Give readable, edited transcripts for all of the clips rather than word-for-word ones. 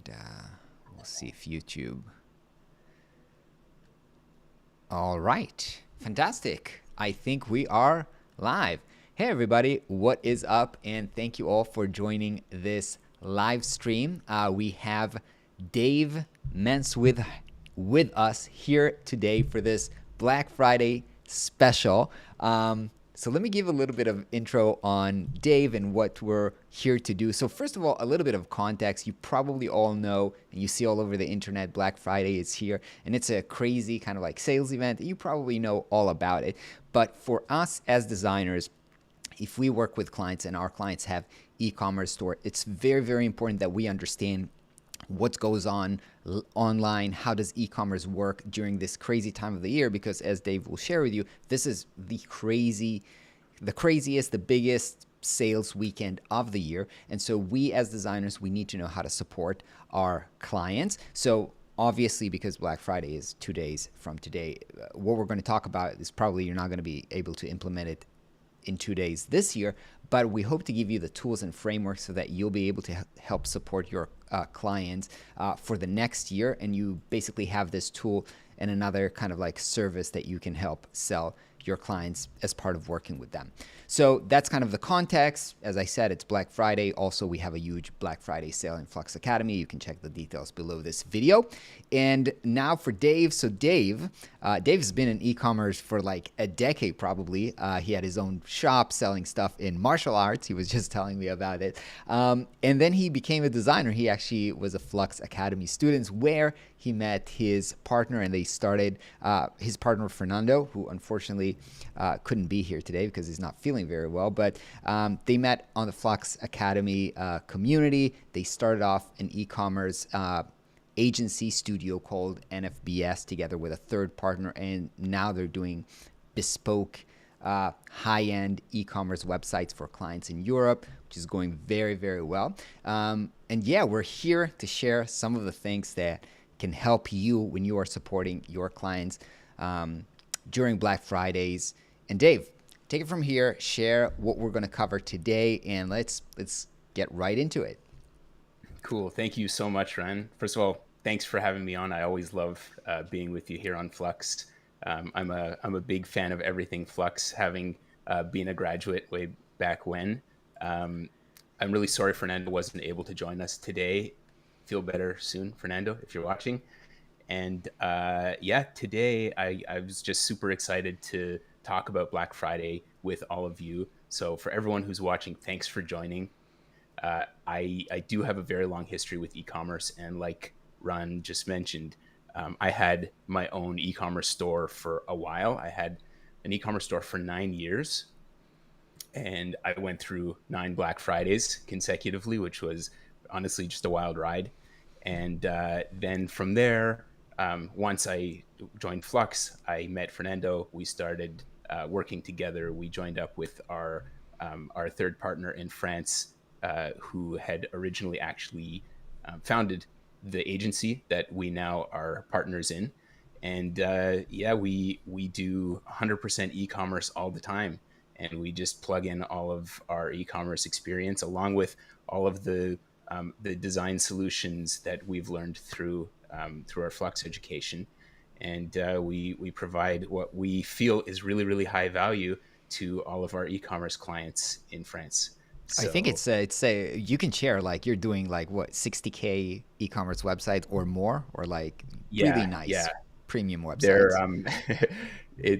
And we'll see if YouTube. All right. Fantastic. I think we are live. Hey, everybody. What is up? And thank you all for joining this live stream. We have Dave Mence with us here today for this Black Friday special. So let me give a little bit of intro on Dave and what we're here to do. So first of all, a little bit of context. You probably all know, and you see all over the internet, Black Friday is here, and it's a crazy kind of like sales event. You probably know all about it. But for us as designers, if we work with clients and our clients have e-commerce store, it's very, very important that we understand what goes on online, how does e-commerce work during this crazy time of the year, because as Dave will share with you, this is the craziest, the biggest sales weekend of the year. And so we as designers, we need to know how to support our clients. So obviously, because Black Friday is 2 days from today, what we're going to talk about is probably you're not going to be able to implement it in 2 days this year, but we hope to give you the tools and frameworks so that you'll be able to help support your clients for the next year. And you basically have this tool and another kind of like service that you can help sell your clients as part of working with them. So that's kind of the context. As I said, it's Black Friday. Also, we have a huge Black Friday sale in Flux Academy. You can check the details below this video. And now for Dave. So Dave's been in e-commerce for like a decade probably. He had his own shop selling stuff in martial arts. He was just telling me about it. And then he became a designer. He actually was a Flux Academy student where he met his partner, and they started his partner Fernando, who unfortunately couldn't be here today because he's not feeling very well. But they met on the Flux Academy community. They started off an e-commerce agency studio called NFBS together with a third partner, and now they're doing bespoke high-end e-commerce websites for clients in Europe, which is going very, very well. And yeah, we're here to share some of the things that can help you when you are supporting your clients during Black Fridays. And Dave, take it from here, share what we're going to cover today, and let's get right into it. Cool. Thank you so much, Ren. First of all, thanks for having me on. I always love being with you here on Flux. I'm a big fan of everything Flux, having been a graduate way back when. I'm really sorry Fernando wasn't able to join us today. Feel better soon, Fernando, if you're watching. And yeah, today I was just super excited to talk about Black Friday with all of you. So for everyone who's watching, thanks for joining. I do have a very long history with e-commerce, and like Ron just mentioned, I had my own e-commerce store for a while. I had an e-commerce store for 9 years, and I went through 9 Black Fridays consecutively, which was honestly just a wild ride. And then from there, once I joined Flux, I met Fernando. We started working together. We joined up with our third partner in France, who had originally actually founded the agency that we now are partners in. And yeah, we do 100% e-commerce all the time. And we just plug in all of our e-commerce experience along with all of the design solutions that we've learned through our Flux education. And we provide what we feel is really, really high value to all of our e-commerce clients in France. I think it's you can share like you're doing like what 60K e-commerce website or more, or like really nice premium websites.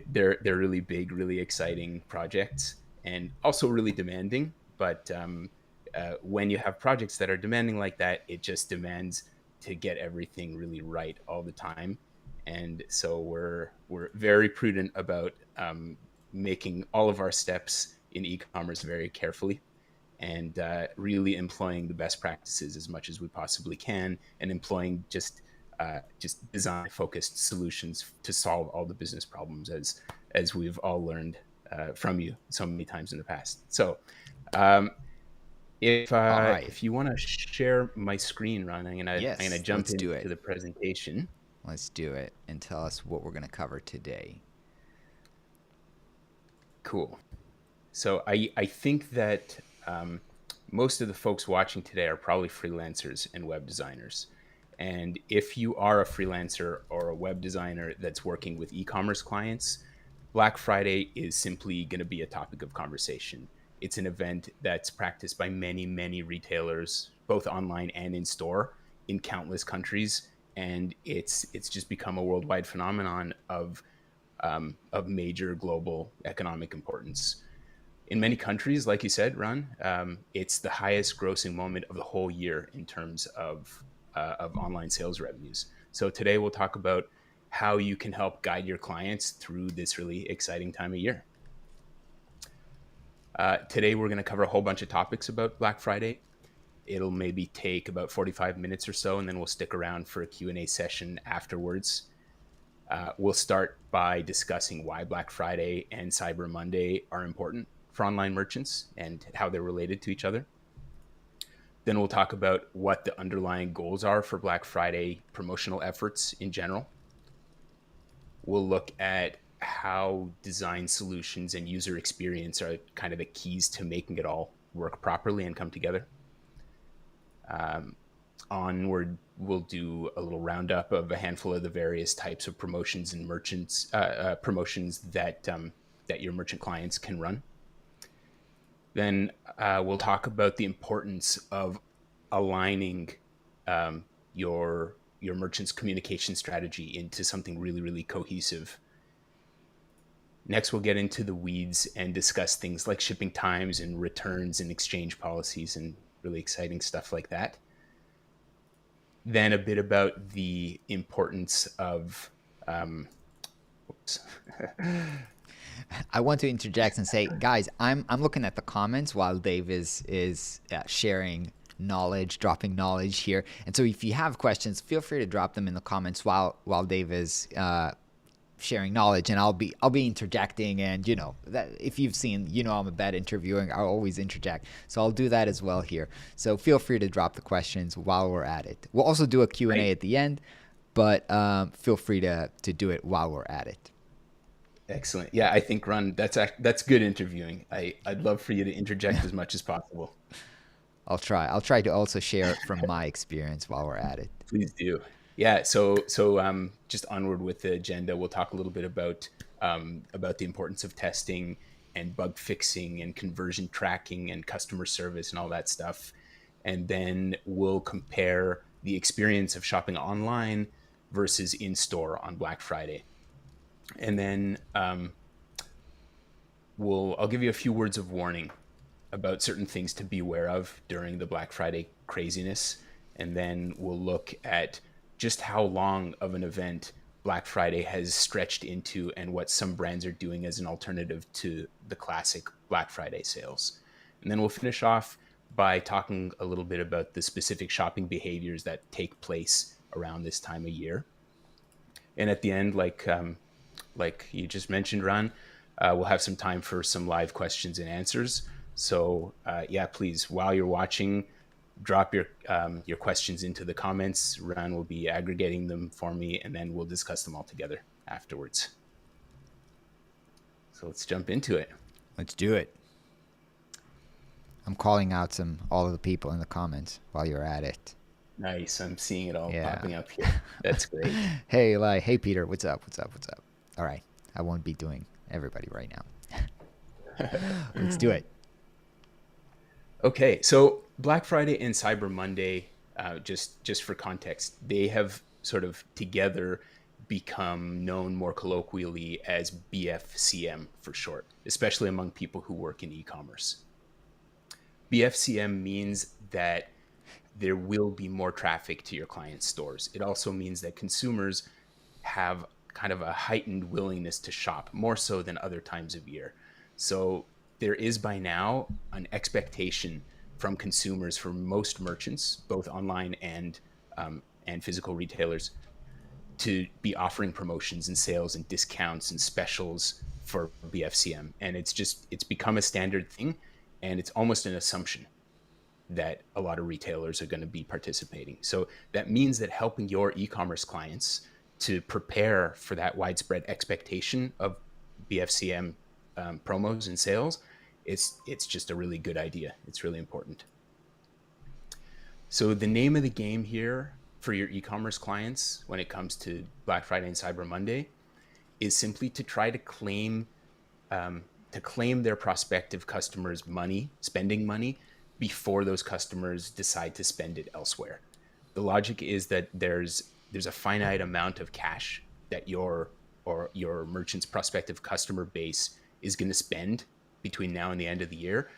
They're really big, really exciting projects, and also really demanding. But when you have projects that are demanding like that, it just demands to get everything really right all the time. And so we're very prudent about making all of our steps in e-commerce very carefully, and really employing the best practices as much as we possibly can, and employing just design-focused solutions to solve all the business problems, as we've all learned from you so many times in the past. So if you want to share my screen, Ron, I'm gonna jump into the presentation. Let's do it and tell us what we're going to cover today. Cool. So I think that most of the folks watching today are probably freelancers and web designers. And if you are a freelancer or a web designer that's working with e-commerce clients, Black Friday is simply going to be a topic of conversation. It's an event that's practiced by many, many retailers, both online and in store, in countless countries, and it's just become a worldwide phenomenon of major global economic importance. In many countries, like you said, Ron, it's the highest grossing moment of the whole year in terms of online sales revenues. So today we'll talk about how you can help guide your clients through this really exciting time of year. Today we're going to cover a whole bunch of topics about Black Friday. It'll maybe take about 45 minutes or so, and then we'll stick around for a Q&A session afterwards. We'll start by discussing why Black Friday and Cyber Monday are important for online merchants and how they're related to each other. Then we'll talk about what the underlying goals are for Black Friday promotional efforts in general. We'll look at how design solutions and user experience are kind of the keys to making it all work properly and come together. Onward, we'll do a little roundup of a handful of the various types of promotions and merchants promotions that your merchant clients can run. Then we'll talk about the importance of aligning your merchant's communication strategy into something really, really cohesive. Next, we'll get into the weeds and discuss things like shipping times and returns and exchange policies and really exciting stuff like that. Then a bit about the importance of I want to interject and say, guys, I'm looking at the comments while Dave is sharing knowledge, dropping knowledge here. And so if you have questions, feel free to drop them in the comments while Dave is sharing knowledge, and I'll be interjecting. And that if you've seen, I'm a bad interviewing, I'll always interject, so I'll do that as well here. So feel free to drop the questions while we're at it. We'll also do a Q&A at the end, but feel free to do it while we're at it. Excellent. Yeah, I think, Ron, that's good interviewing. I'd love for you to interject as much as possible. I'll try to also share from my experience while we're at it. Please do. Yeah. So just onward with the agenda, we'll talk a little bit about the importance of testing and bug fixing and conversion tracking and customer service and all that stuff. And then we'll compare the experience of shopping online versus in store on Black Friday. And then I'll give you a few words of warning about certain things to be aware of during the Black Friday craziness. And then we'll look at just how long of an event Black Friday has stretched into and what some brands are doing as an alternative to the classic Black Friday sales. And then we'll finish off by talking a little bit about the specific shopping behaviors that take place around this time of year. And at the end, like you just mentioned, Ron, we'll have some time for some live questions and answers. So please, while you're watching, drop your questions into the comments. Ron will be aggregating them for me, and then we'll discuss them all together afterwards. So let's jump into it. Let's do it. I'm calling out all of the people in the comments while you're at it. Nice. I'm seeing it all popping up here. That's great. Hey Peter, what's up? All right. I won't be doing everybody right now. Let's do it. Okay. So Black Friday and Cyber Monday, just for context, they have sort of together become known more colloquially as BFCM for short, especially among people who work in e-commerce. BFCM means that there will be more traffic to your clients' stores. It also means that consumers have kind of a heightened willingness to shop, more so than other times of year. So there is by now an expectation from consumers, for most merchants, both online and physical retailers, to be offering promotions and sales and discounts and specials for BFCM. And it's become a standard thing, and it's almost an assumption that a lot of retailers are going to be participating. So that means that helping your e-commerce clients to prepare for that widespread expectation of BFCM promos and sales, it's just a really good idea. It's really important. So the name of the game here for your e-commerce clients when it comes to Black Friday and Cyber Monday is simply to try to claim their prospective customers' money, spending money, before those customers decide to spend it elsewhere. The logic is that there's a finite amount of cash that your merchant's prospective customer base is going to spend between now and the end of the year,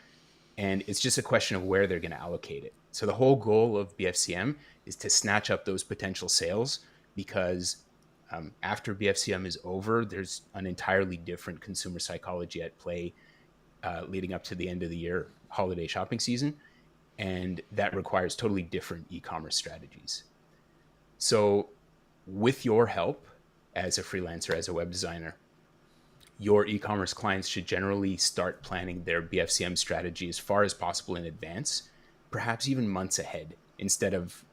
and it's just a question of where they're going to allocate it. So the whole goal of BFCM is to snatch up those potential sales, because after BFCM is over, there's an entirely different consumer psychology at play leading up to the end of the year holiday shopping season, and that requires totally different e-commerce strategies. So with your help as a freelancer, as a web designer, your e-commerce clients should generally start planning their BFCM strategy as far as possible in advance, perhaps even months ahead, instead of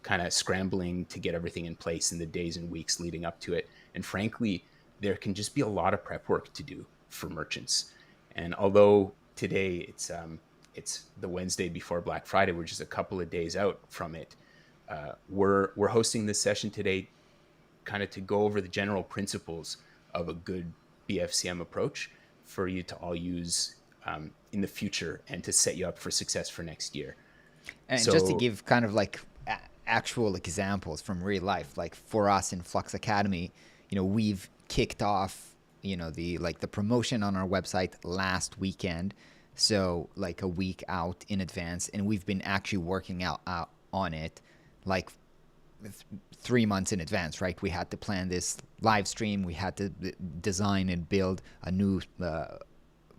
kind of scrambling to get everything in place in the days and weeks leading up to it. And frankly, there can just be a lot of prep work to do for merchants. And although today it's the Wednesday before Black Friday, we're just a couple of days out from it. We're hosting this session today kind of to go over the general principles of a good BFCM approach for you to all use in the future and to set you up for success for next year. And just to give kind of like actual examples from real life, like for us in Flux Academy, we've kicked off, the promotion on our website last weekend. So like a week out in advance, and we've been actually working out on it like 3 months in advance, right? We had to plan this live stream. We had to design and build a new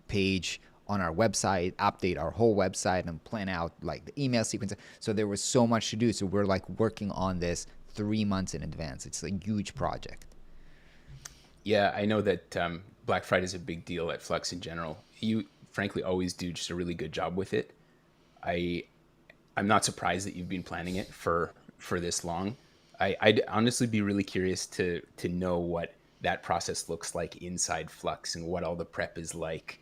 page on our website, update our whole website, and plan out like the email sequence. So there was so much to do. So we're like working on this 3 months in advance. It's a huge project. Yeah, I know that Black Friday is a big deal at Flux in general. You frankly always do just a really good job with it. I'm not surprised that you've been planning it for this long. I'd honestly be really curious to know what that process looks like inside Flux and what all the prep is like.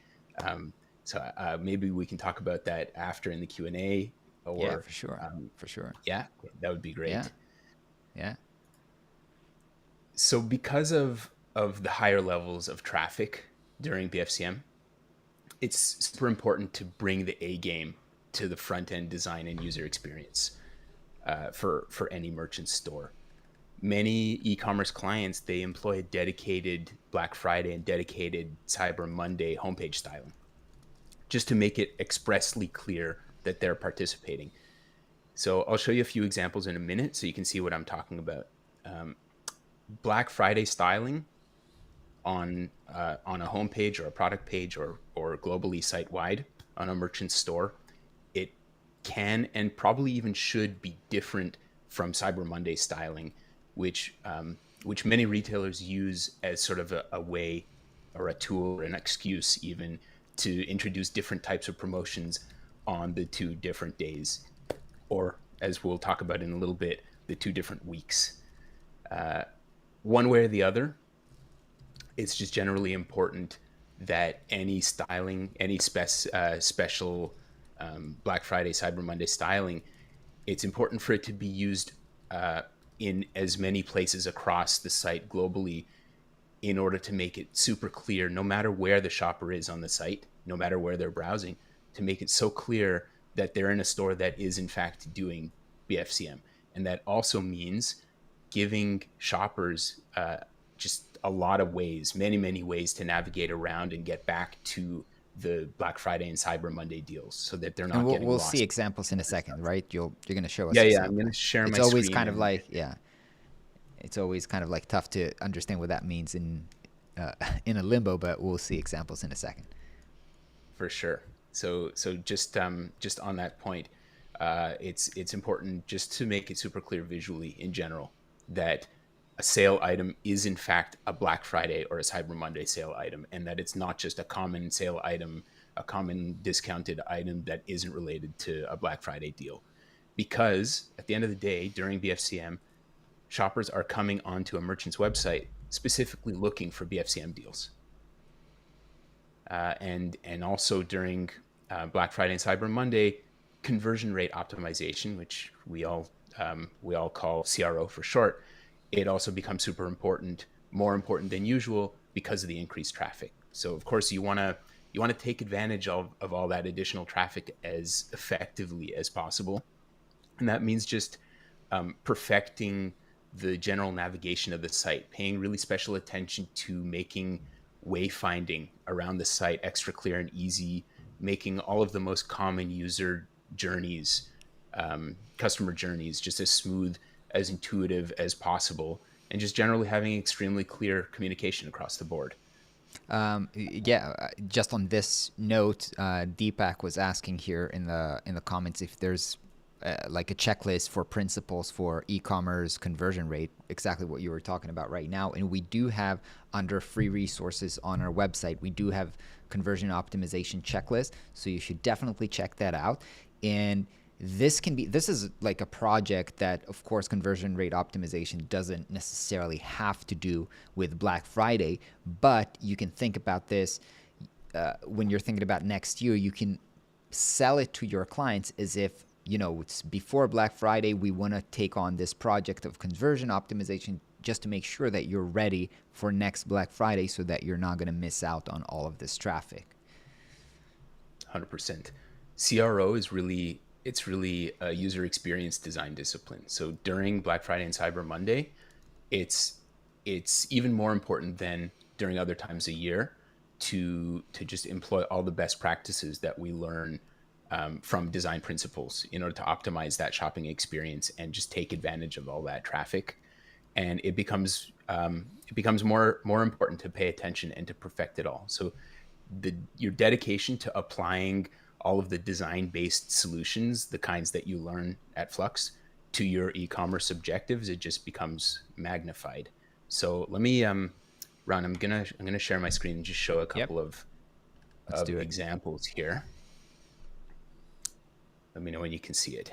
So maybe we can talk about that after in the Q&A. Or, yeah, for sure. For sure. Yeah, that would be great. Yeah. So because of the higher levels of traffic during BFCM, it's super important to bring the A game to the front end design and user experience for any merchant store. Many e-commerce clients, they employ a dedicated Black Friday and dedicated Cyber Monday homepage styling, just to make it expressly clear that they're participating. So I'll show you a few examples in a minute so you can see what I'm talking about. Black Friday styling on a homepage or a product page or globally site-wide on a merchant store, it can and probably even should be different from Cyber Monday styling, which many retailers use as sort of a way or a tool or an excuse even to introduce different types of promotions on the 2 different days, or as we'll talk about in a little bit, the 2 different weeks. One way or the other, it's just generally important that any styling, any special Black Friday, Cyber Monday styling, it's important for it to be used in as many places across the site globally in order to make it super clear, no matter where the shopper is on the site, no matter where they're browsing, to make it so clear that they're in a store that is in fact doing BFCM. And that also means giving shoppers just a lot of ways, many ways to navigate around and get back to the Black Friday and Cyber Monday deals, so that they're not and getting we'll lost. see examples in a second, right? You're going to show us. Yeah, I'm going to share my screen. It's always kind of like, it's always kind of like tough to understand what that means in a limbo, but we'll see examples in a second. For sure. So just on that point, it's important just to make it super clear visually in general that a sale item is in fact a Black Friday or a Cyber Monday sale item, and that it's not just a common sale item, a common discounted item that isn't related to a Black Friday deal. Because at the end of the day, during BFCM, shoppers are coming onto a merchant's website specifically looking for BFCM deals. And also during Black Friday and Cyber Monday, conversion rate optimization, which we all call CRO for short, it also becomes super important, more important than usual because of the increased traffic. So of course you want to take advantage of all that additional traffic as effectively as possible. And that means just perfecting the general navigation of the site, paying really special attention to making wayfinding around the site extra clear and easy, making all of the most common user journeys, customer journeys, just as smooth, as intuitive as possible, and just generally having extremely clear communication across the board. Just on this note, Deepak was asking here in the comments if there's like a checklist for principles for e-commerce conversion rate, exactly what you were talking about right now. And we do have, under free resources on our website, we do have conversion optimization checklist. So you should definitely check that out. And this is like a project that, of course, conversion rate optimization doesn't necessarily have to do with Black Friday, but you can think about this when you're thinking about next year. You can sell it to your clients as if, it's before Black Friday, we want to take on this project of conversion optimization just to make sure that you're ready for next Black Friday so that you're not going to miss out on all of this traffic. 100%. CRO is really a user experience design discipline. So during Black Friday and Cyber Monday, it's even more important than during other times of year to just employ all the best practices that we learn from design principles in order to optimize that shopping experience and just take advantage of all that traffic. And it becomes more important to pay attention and to perfect it all. So your dedication to applying all of the design-based solutions, the kinds that you learn at Flux, to your e-commerce objectives, it just becomes magnified. So let me, Ron, I'm gonna share my screen and just show a couple of examples here. Let me know when you can see it.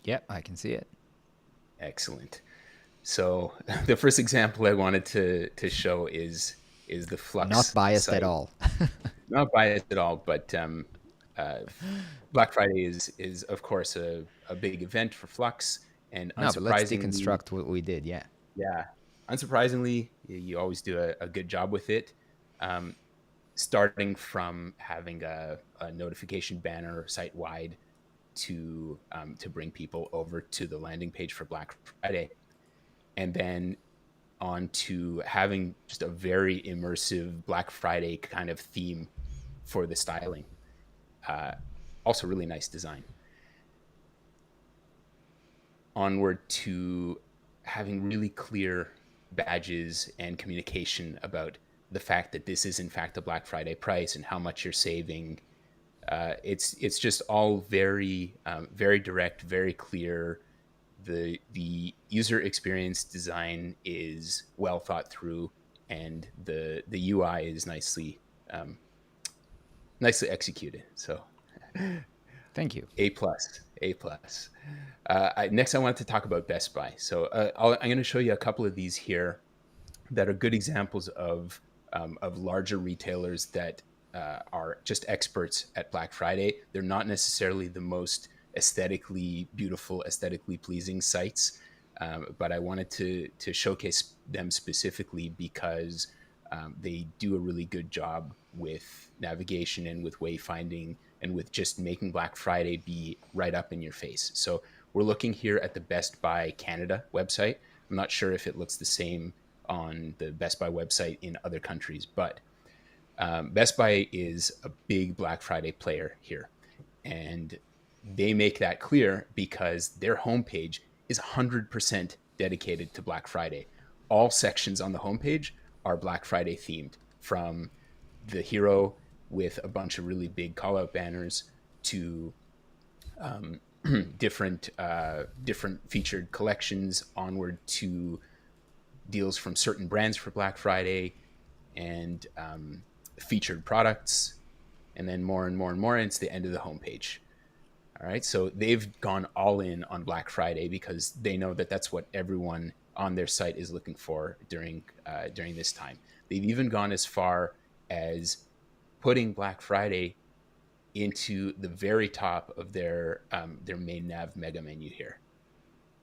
Yep, I can see it. Excellent. So the first example I wanted to show is the Flux. Not biased site. At all. Not biased at all, but Black Friday is of course a big event for Flux, and No, but let's deconstruct what we did. Yeah. Yeah, unsurprisingly, you always do a good job with it. Starting from having a notification banner site wide to bring people over to the landing page for Black Friday, and then on to having just a very immersive Black Friday kind of theme for the styling. Also really nice design. Onward to having really clear badges and communication about the fact that this is in fact a Black Friday price and how much you're saving. It's just all very direct, very clear. The user experience design is well thought through, and the UI is nicely executed. So, thank you. A+. Next, I wanted to talk about Best Buy. So I'm going to show you a couple of these here that are good examples of larger retailers that are just experts at Black Friday. They're not necessarily the most aesthetically beautiful, aesthetically pleasing sites, but I wanted to showcase them specifically because they do a really good job with navigation and with wayfinding and with just making Black Friday be right up in your face. So we're looking here at the Best Buy Canada website. I'm not sure if it looks the same on the Best Buy website in other countries, but Best Buy is a big Black Friday player here. And they make that clear because their homepage is 100% dedicated to Black Friday. All sections on the homepage are Black Friday themed, from the hero with a bunch of really big call-out banners to different featured collections, onward to deals from certain brands for Black Friday, and featured products, and then more and more and more, and it's the end of the homepage. All right, so they've gone all in on Black Friday because they know that that's what everyone on their site is looking for during this time. They've even gone as far as putting Black Friday into the very top of their main nav mega menu here,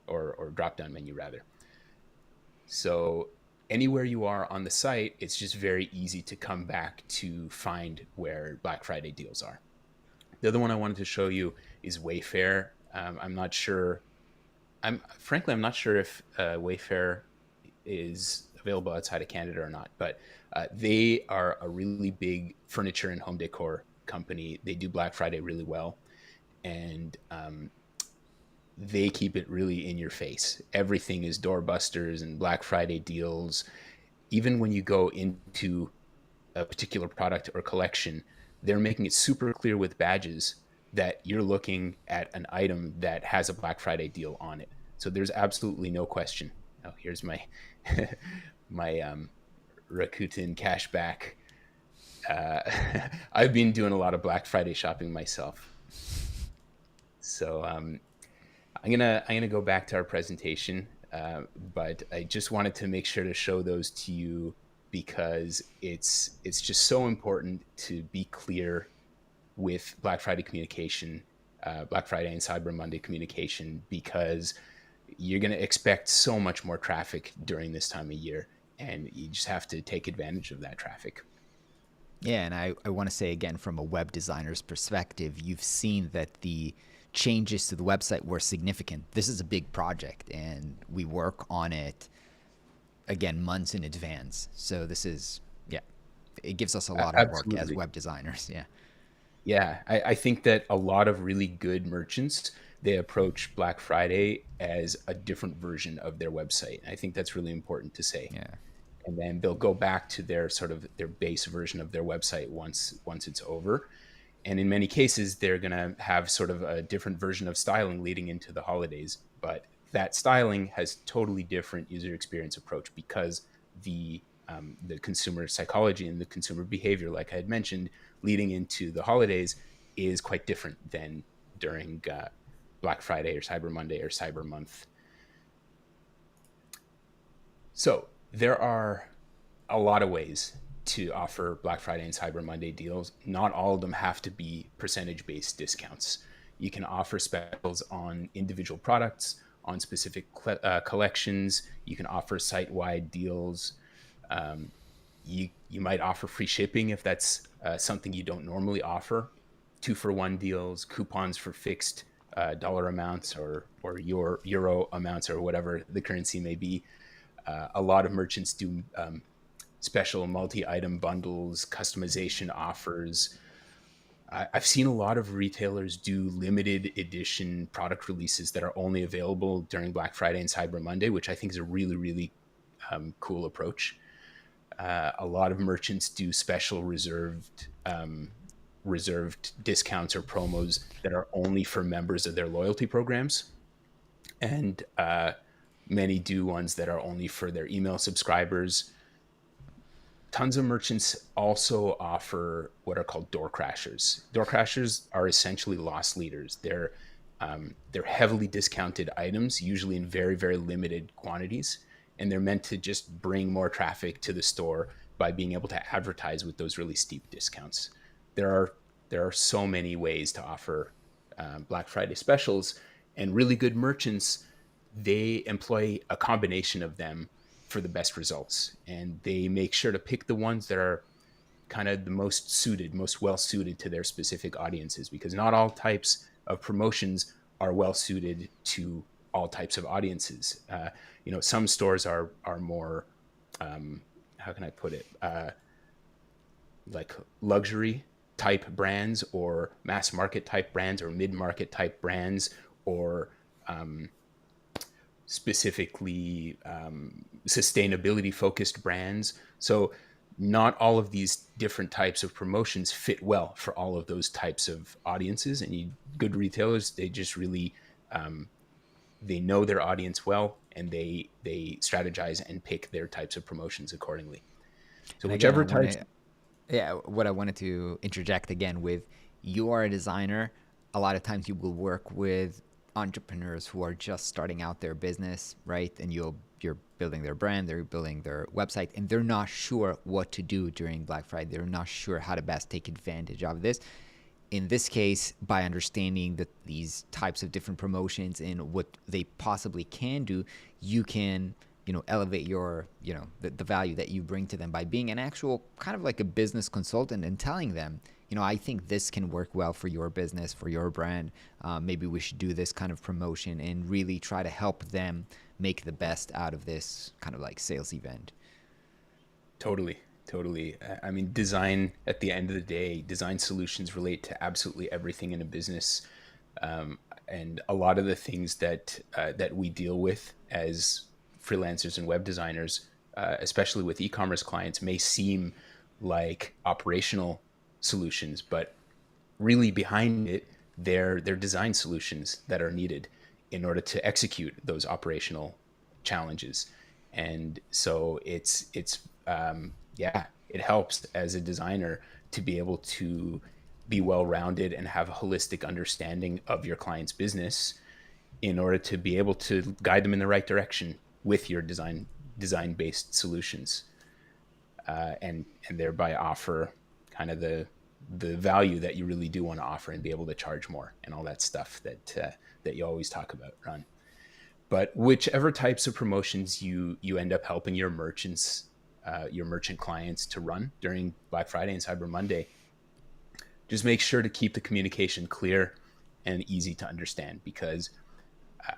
or drop down menu rather. So anywhere you are on the site, it's just very easy to come back to find where Black Friday deals are. The other one I wanted to show you is Wayfair. I'm not sure. I'm not sure if Wayfair is available outside of Canada or not, but they are a really big furniture and home decor company. They do Black Friday really well, and they keep it really in your face. Everything is doorbusters and Black Friday deals. Even when you go into a particular product or collection, they're making it super clear with badges that you're looking at an item that has a Black Friday deal on it. So there's absolutely no question. Oh, here's my my Rakuten cashback. I've been doing a lot of Black Friday shopping myself. So I'm gonna go back to our presentation, but I just wanted to make sure to show those to you because it's just so important to be clear with Black Friday communication, Black Friday and Cyber Monday communication, because you're going to expect so much more traffic during this time of year, and you just have to take advantage of that traffic. Yeah, and I want to say again, from a web designer's perspective, you've seen that the changes to the website were significant. This is a big project, and we work on it, again, months in advance. So this is, yeah, it gives us a lot of work as Absolutely. web designers. Yeah. Yeah, I think that a lot of really good merchants, they approach Black Friday as a different version of their website. I think that's really important to say. Yeah. And then they'll go back to their sort of their base version of their website once it's over. And in many cases, they're going to have sort of a different version of styling leading into the holidays. But that styling has totally different user experience approach because the consumer psychology and the consumer behavior, like I had mentioned, leading into the holidays is quite different than during Black Friday or Cyber Monday or Cyber Month. So there are a lot of ways to offer Black Friday and Cyber Monday deals. Not all of them have to be percentage-based discounts. You can offer specials on individual products, on specific collections. You can offer site-wide deals. You might offer free shipping if that's something you don't normally offer. 2-for-1 deals, coupons for fixed dollar amounts or your euro amounts or whatever the currency may be. A lot of merchants do special multi-item bundles, customization offers. I've seen a lot of retailers do limited edition product releases that are only available during Black Friday and Cyber Monday, which I think is a really, really cool approach. A lot of merchants do special reserved discounts or promos that are only for members of their loyalty programs. And many do ones that are only for their email subscribers. Tons of merchants also offer what are called door crashers. Door crashers are essentially loss leaders. They're heavily discounted items, usually in very, very limited quantities, and they're meant to just bring more traffic to the store by being able to advertise with those really steep discounts. There are so many ways to offer Black Friday specials, and really good merchants, they employ a combination of them for the best results. And they make sure to pick the ones that are kind of the most suited, most well suited to their specific audiences, because not all types of promotions are well suited to all types of audiences. Some stores are more, how can I put it? Like luxury type brands or mass market type brands or mid-market type brands or specifically sustainability focused brands. So not all of these different types of promotions fit well for all of those types of audiences. And good retailers, they just really, they know their audience well, and they strategize and pick their types of promotions accordingly. So And again, whichever types. what I wanted to interject again with, you are a designer. A lot of times you will work with entrepreneurs who are just starting out their business, right? And you're building their brand, they're building their website, and they're not sure what to do during Black Friday. They're not sure how to best take advantage of this. in this case, by understanding that these types of different promotions and what they possibly can do, you can, elevate your, the value that you bring to them by being an actual kind of like a business consultant and telling them, I think this can work well for your business, for your brand. Maybe we should do this kind of promotion and really try to help them make the best out of this kind of like sales event. Totally. Totally. I mean, design, at the end of the day, design solutions relate to absolutely everything in a business. And a lot of the things that we deal with as freelancers and web designers, especially with e-commerce clients, may seem like operational solutions, but really behind it, they're design solutions that are needed in order to execute those operational challenges. And so yeah, it helps as a designer to be able to be well-rounded and have a holistic understanding of your client's business in order to be able to guide them in the right direction with your design-based solutions, and thereby offer kind of the value that you really do want to offer and be able to charge more and all that stuff that you always talk about, Ron. But whichever types of promotions you end up helping your merchant clients to run during Black Friday and Cyber Monday, just make sure to keep the communication clear and easy to understand, because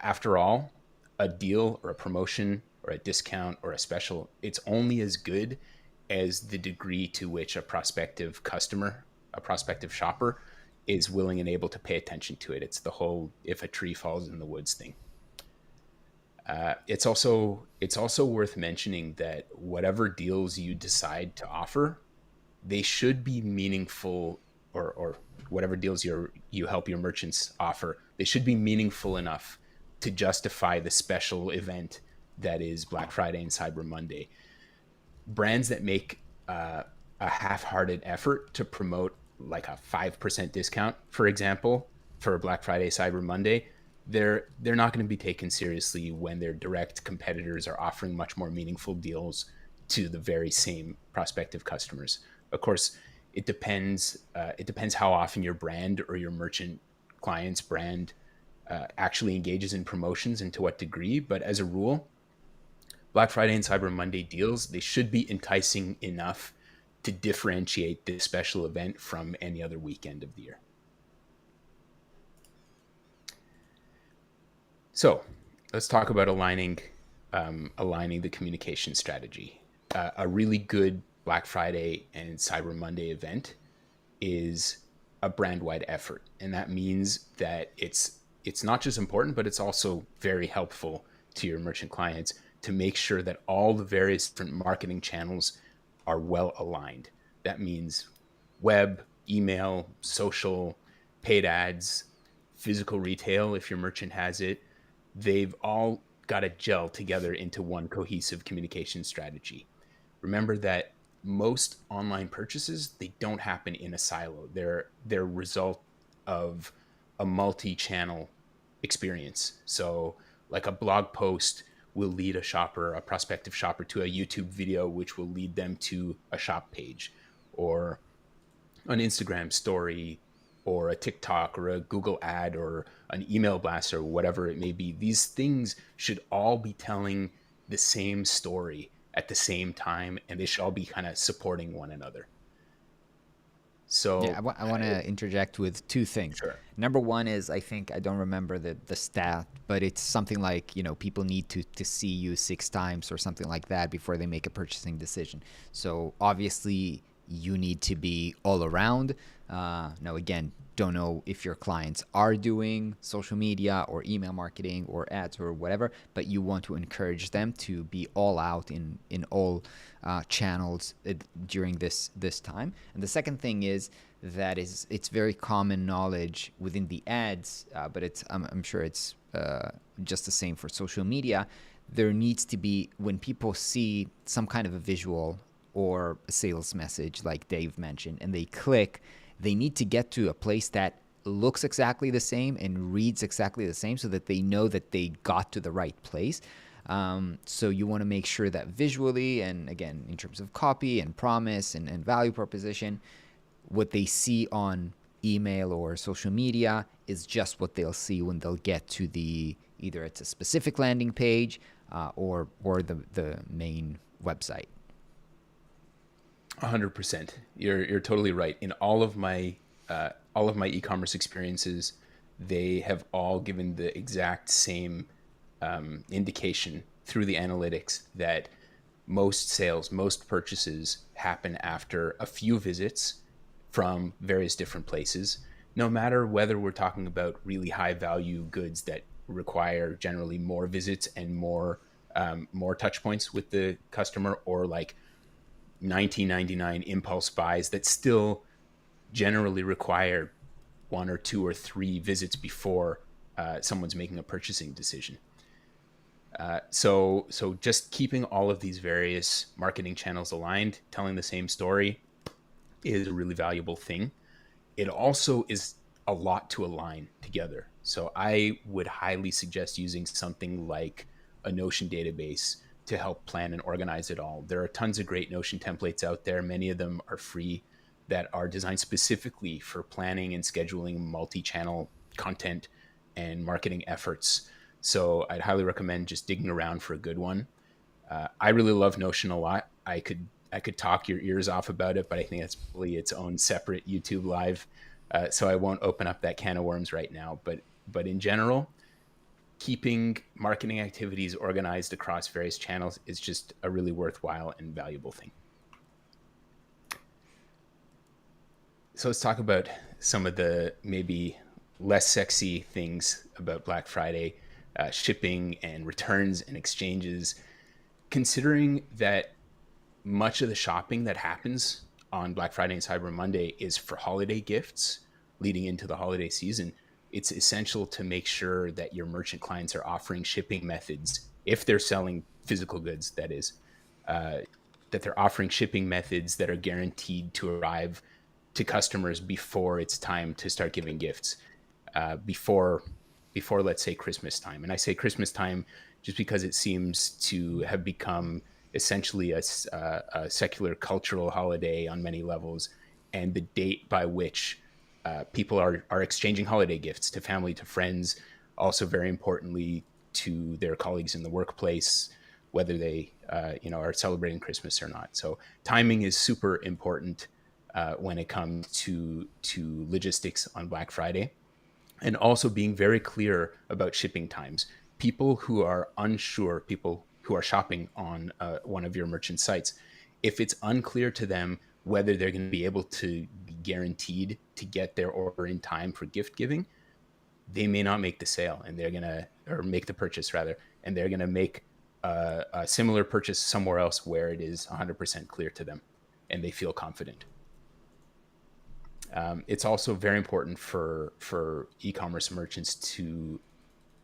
after all, a deal or a promotion or a discount or a special, it's only as good as the degree to which a prospective customer, a prospective shopper, is willing and able to pay attention to it. It's the whole "if a tree falls in the woods" thing. It's also worth mentioning that whatever deals you decide to offer, they should be meaningful, or whatever deals you help your merchants offer, they should be meaningful enough to justify the special event that is Black Friday and Cyber Monday. Brands that make a half-hearted effort to promote like a 5% discount, for example, for Black Friday, Cyber Monday, they're not going to be taken seriously when their direct competitors are offering much more meaningful deals to the very same prospective customers. Of course, it depends how often your brand or your merchant client's brand actually engages in promotions and to what degree. But as a rule, Black Friday and Cyber Monday deals, they should be enticing enough to differentiate this special event from any other weekend of the year. So let's talk about aligning the communication strategy. A really good Black Friday and Cyber Monday event is a brand-wide effort, and that means that it's not just important, but it's also very helpful to your merchant clients to make sure that all the various different marketing channels are well aligned. That means web, email, social, paid ads, physical retail, if your merchant has it. They've all got to gel together into one cohesive communication strategy. Remember that most online purchases, they don't happen in a silo. They're result of a multi-channel experience. So like a blog post will lead a prospective shopper, to a YouTube video, which will lead them to a shop page, or an Instagram story, or a TikTok, or a Google ad, or an email blast, or whatever it may be. These things should all be telling the same story at the same time, and they should all be kind of supporting one another. So yeah, I want to interject with two things. Sure. Number one is, I think, I don't remember the stat, but it's something like, people need to see you 6 times or something like that before they make a purchasing decision. So obviously you need to be all around. Now, again, don't know if your clients are doing social media or email marketing or ads or whatever, but you want to encourage them to be all out in all channels during this time. And the second thing is that it's very common knowledge within the ads, but I'm sure it's just the same for social media. There needs to be, when people see some kind of a visual or a sales message like Dave mentioned, and they click, they need to get to a place that looks exactly the same and reads exactly the same so that they know that they got to the right place. So you want to make sure that visually, and again, in terms of copy and promise and value proposition, what they see on email or social media is just what they'll see when they'll get to either it's a specific landing page or the main website. 100%. You're totally right. In all of my e-commerce experiences, they have all given the exact same indication through the analytics that most sales, most purchases happen after a few visits from various different places, no matter whether we're talking about really high value goods that require generally more visits and more touch points with the customer, or like 1999 impulse buys that still generally require 1 or 2 or 3 visits before someone's making a purchasing decision. So just keeping all of these various marketing channels aligned, telling the same story, is a really valuable thing. It also is a lot to align together. So I would highly suggest using something like a Notion database to help plan and organize it all. There are tons of great Notion templates out there. Many of them are free, that are designed specifically for planning and scheduling multi-channel content and marketing efforts. So I'd highly recommend just digging around for a good one. I really love Notion a lot. I could talk your ears off about it, but I think that's probably its own separate YouTube live. So I won't open up that can of worms right now. But in general, keeping marketing activities organized across various channels is just a really worthwhile and valuable thing. So let's talk about some of the maybe less sexy things about Black Friday, shipping and returns and exchanges. Considering that much of the shopping that happens on Black Friday and Cyber Monday is for holiday gifts leading into the holiday season, it's essential to make sure that your merchant clients are offering shipping methods, if they're selling physical goods, that is, that they're offering shipping methods that are guaranteed to arrive to customers before it's time to start giving gifts, before let's say Christmas time. And I say Christmas time just because it seems to have become essentially a secular cultural holiday on many levels, and the date by which people are exchanging holiday gifts to family, to friends, also very importantly to their colleagues in the workplace, whether they are celebrating Christmas or not. So timing is super important when it comes to logistics on Black Friday, and also being very clear about shipping times. People who are unsure, people who are shopping on one of your merchant sites, if it's unclear to them whether they're going to be able to be guaranteed to get their order in time for gift giving, they may not make the sale, and they're going to, or make the purchase rather, and they're going to make a similar purchase somewhere else where it is 100% clear to them and they feel confident. It's also very important for e-commerce merchants to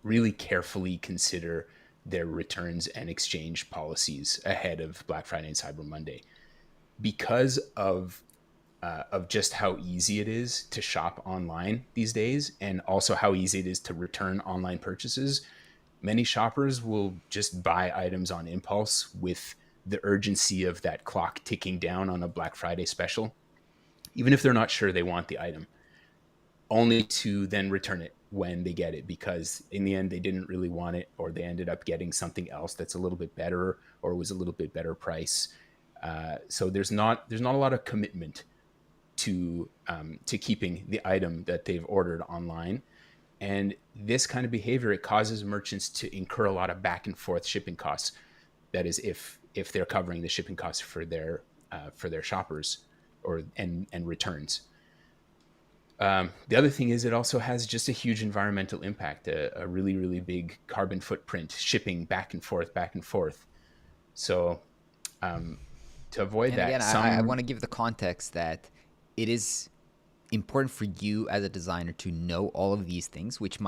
really carefully consider their returns and exchange policies ahead of Black Friday and Cyber Monday, because of just how easy it is to shop online these days, and also how easy it is to return online purchases. Many shoppers will just buy items on impulse with the urgency of that clock ticking down on a Black Friday special, even if they're not sure they want the item, only to then return it when they get it, because in the end they didn't really want it, or they ended up getting something else that's a little bit better, or was a little bit better price. So there's not a lot of commitment to keeping the item that they've ordered online. And this kind of behavior, it causes merchants to incur a lot of back and forth shipping costs. That is, if they're covering the shipping costs for their shoppers and returns. The other thing is, it also has just a huge environmental impact, a really, really big carbon footprint, shipping back and forth. So to avoid And that, again, I want to give the context that it is important for you as a designer to know all of these things, which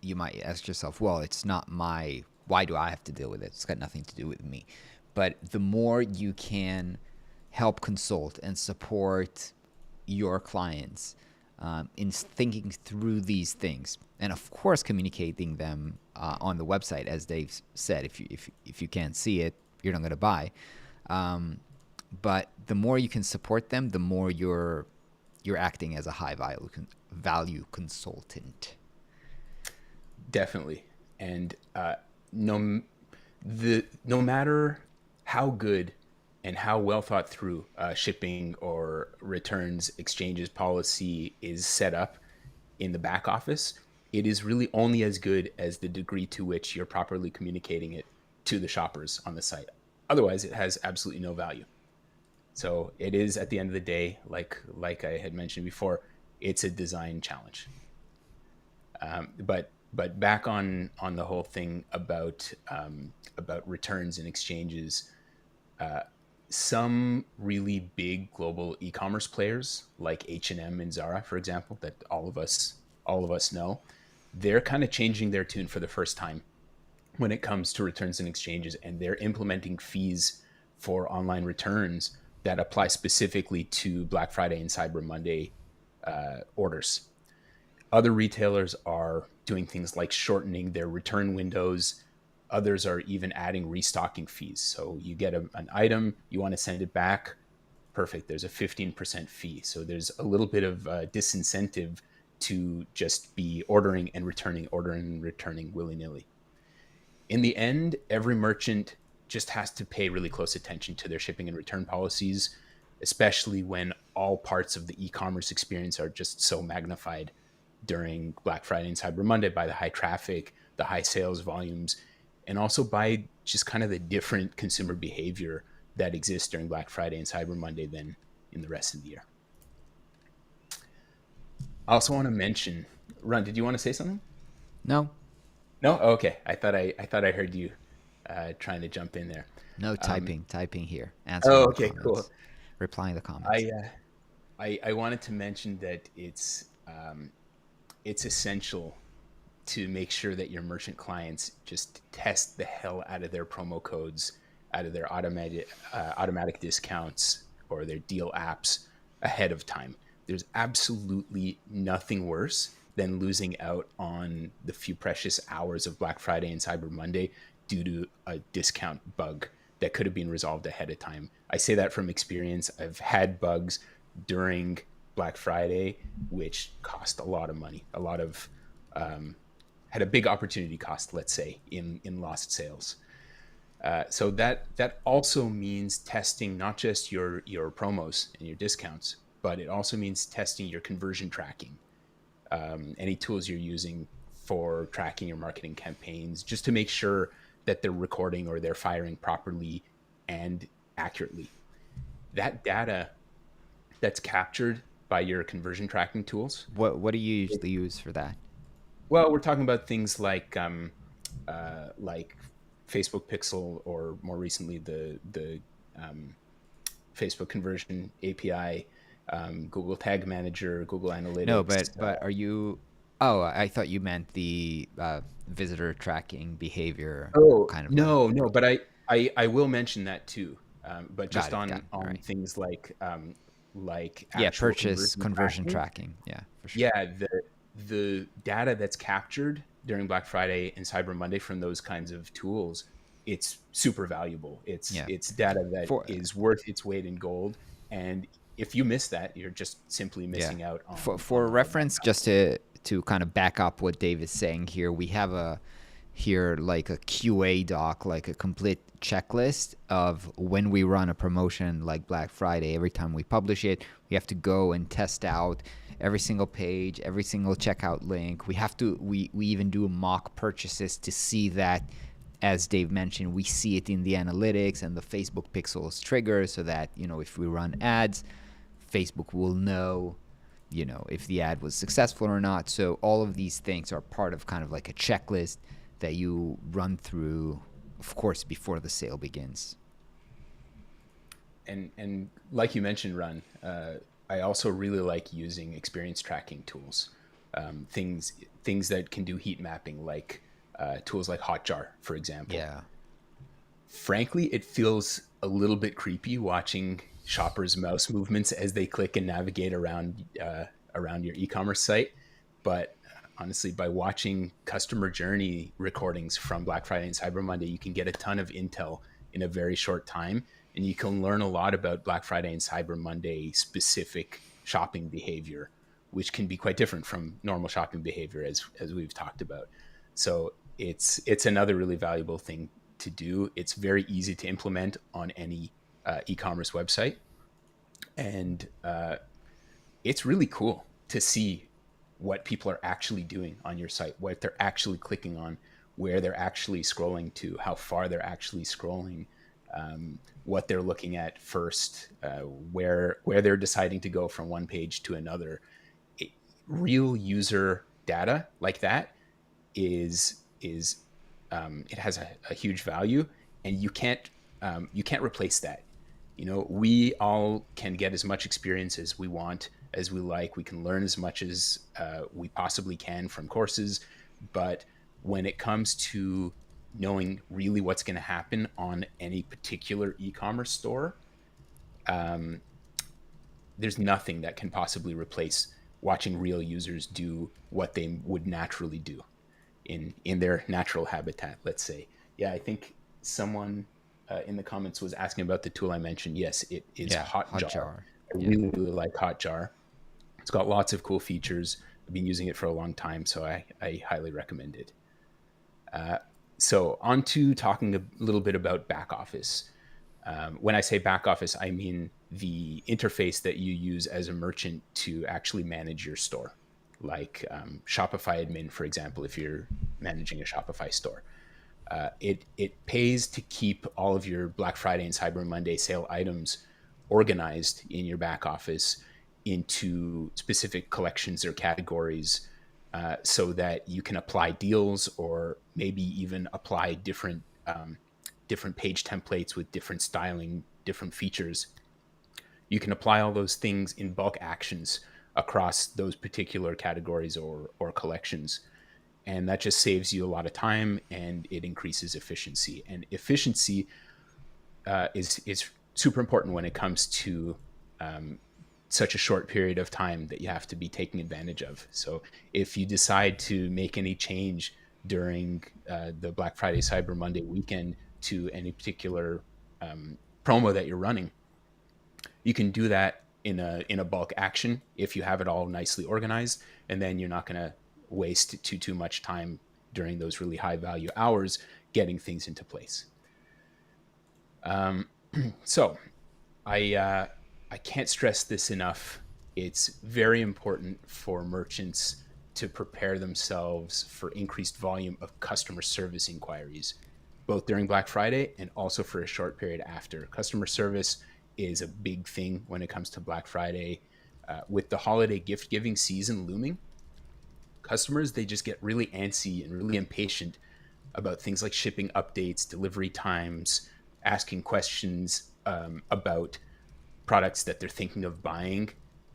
you might ask yourself, well, it's not why do I have to deal with it? It's got nothing to do with me. But the more you can help consult and support your clients in thinking through these things, and of course communicating them on the website, as Dave said, if you can't see it, you're not going to buy. But the more you can support them, the more you're you're acting as a high value consultant. Definitely. And no no matter how good and how well thought through shipping or returns exchanges policy is set up in the back office, it is really only as good as the degree to which you're properly communicating it to the shoppers on the site. Otherwise, it has absolutely no value. So it is, at the end of the day, like I had mentioned before, it's a design challenge. But back on the whole thing about returns and exchanges, some really big global e-commerce players like H&M and Zara, for example, that all of us know, they're kind of changing their tune for the first time when it comes to returns and exchanges, and they're implementing fees for online returns that apply specifically to Black Friday and Cyber Monday orders. Other retailers are doing things like shortening their return windows. Others are even adding restocking fees. So you get an item, you want to send it back, perfect. There's a 15% fee. So there's a little bit of disincentive to just be ordering and returning willy-nilly. In the end, every merchant just has to pay really close attention to their shipping and return policies, especially when all parts of the e-commerce experience are just so magnified during Black Friday and Cyber Monday by the high traffic, the high sales volumes, and also by just kind of the different consumer behavior that exists during Black Friday and Cyber Monday than in the rest of the year. I also want to mention, Ron, did you want to say something? No. No? Oh, okay. I thought I heard you trying to jump in there. No, typing here. Answering okay, the comments. Cool. Replying the comments. I wanted to mention that it's essential to make sure that your merchant clients just test the hell out of their promo codes, out of their automatic discounts or their deal apps ahead of time. There's absolutely nothing worse than losing out on the few precious hours of Black Friday and Cyber Monday due to a discount bug that could have been resolved ahead of time. I say that from experience. I've had bugs during Black Friday, which cost a lot of money, had a big opportunity cost, let's say, in lost sales. So that also means testing not just your promos and your discounts, but it also means testing your conversion tracking, any tools you're using for tracking your marketing campaigns, just to make sure that they're recording or they're firing properly and accurately. That data that's captured by your conversion tracking tools. What do you usually use for that? Well, we're talking about things like Facebook Pixel, or more recently the Facebook Conversion API, Google Tag Manager, Google Analytics. No, but are you? Oh, I thought you meant the visitor tracking behavior. Kind of. No, but I will mention that too. But just on right. things like purchase conversion tracking. Yeah, for sure. Yeah, the data that's captured during Black Friday and Cyber Monday from those kinds of tools, it's super valuable. It's data that is worth its weight in gold, and if you miss that, you're just simply missing out on. For reference, just to kind of back up what Dave is saying here, we have like a QA doc, like a complete checklist of when we run a promotion like Black Friday. Every time we publish it, we have to go and test out every single page, every single checkout link. We even do mock purchases to see that, as Dave mentioned, we see it in the analytics and the Facebook pixels trigger, so that, if we run ads, Facebook will know, if the ad was successful or not. So all of these things are part of kind of like a checklist that you run through, of course, before the sale begins. And like you mentioned, Ron, I also really like using experience tracking tools, things that can do heat mapping, like tools like Hotjar, for example. Yeah. Frankly, it feels a little bit creepy watching shoppers' mouse movements as they click and navigate around your e-commerce site. But honestly, by watching customer journey recordings from Black Friday and Cyber Monday, you can get a ton of intel in a very short time, and you can learn a lot about Black Friday and Cyber Monday specific shopping behavior, which can be quite different from normal shopping behavior, as we've talked about. So it's another really valuable thing to do. It's very easy to implement on any e-commerce website, and it's really cool to see what people are actually doing on your site, what they're actually clicking on, where they're actually scrolling to, how far they're actually scrolling, what they're looking at first, where they're deciding to go from one page to another. Real user data like that is it has a huge value, and you can't replace that. We all can get as much experience as we want, as we like. We can learn as much as we possibly can from courses, but when it comes to knowing really what's going to happen on any particular e-commerce store, there's nothing that can possibly replace watching real users do what they would naturally do in their natural habitat, let's say. Yeah, I think someone in the comments was asking about the tool I mentioned. Yes, it is Hotjar. I really, really like Hotjar. It's got lots of cool features. I've been using it for a long time, so I highly recommend it. So on to talking a little bit about back office. When I say back office, I mean the interface that you use as a merchant to actually manage your store, like Shopify admin, for example, if you're managing a Shopify store. It pays to keep all of your Black Friday and Cyber Monday sale items organized in your back office into specific collections or categories, so that you can apply deals, or maybe even apply different page templates with different styling, different features. You can apply all those things in bulk actions across those particular categories or collections. And that just saves you a lot of time, and it increases efficiency. And efficiency is super important when it comes to such a short period of time that you have to be taking advantage of. So if you decide to make any change during the Black Friday, Cyber Monday weekend to any particular promo that you're running, you can do that in a bulk action if you have it all nicely organized, and then you're not going to waste too much time during those really high value hours getting things into place. So I can't stress this enough. It's very important for merchants to prepare themselves for increased volume of customer service inquiries, both during Black Friday and also for a short period after. Customer service is a big thing when it comes to Black Friday. With the holiday gift giving season looming, customers, they just get really antsy and really impatient about things like shipping updates, delivery times, asking questions about products that they're thinking of buying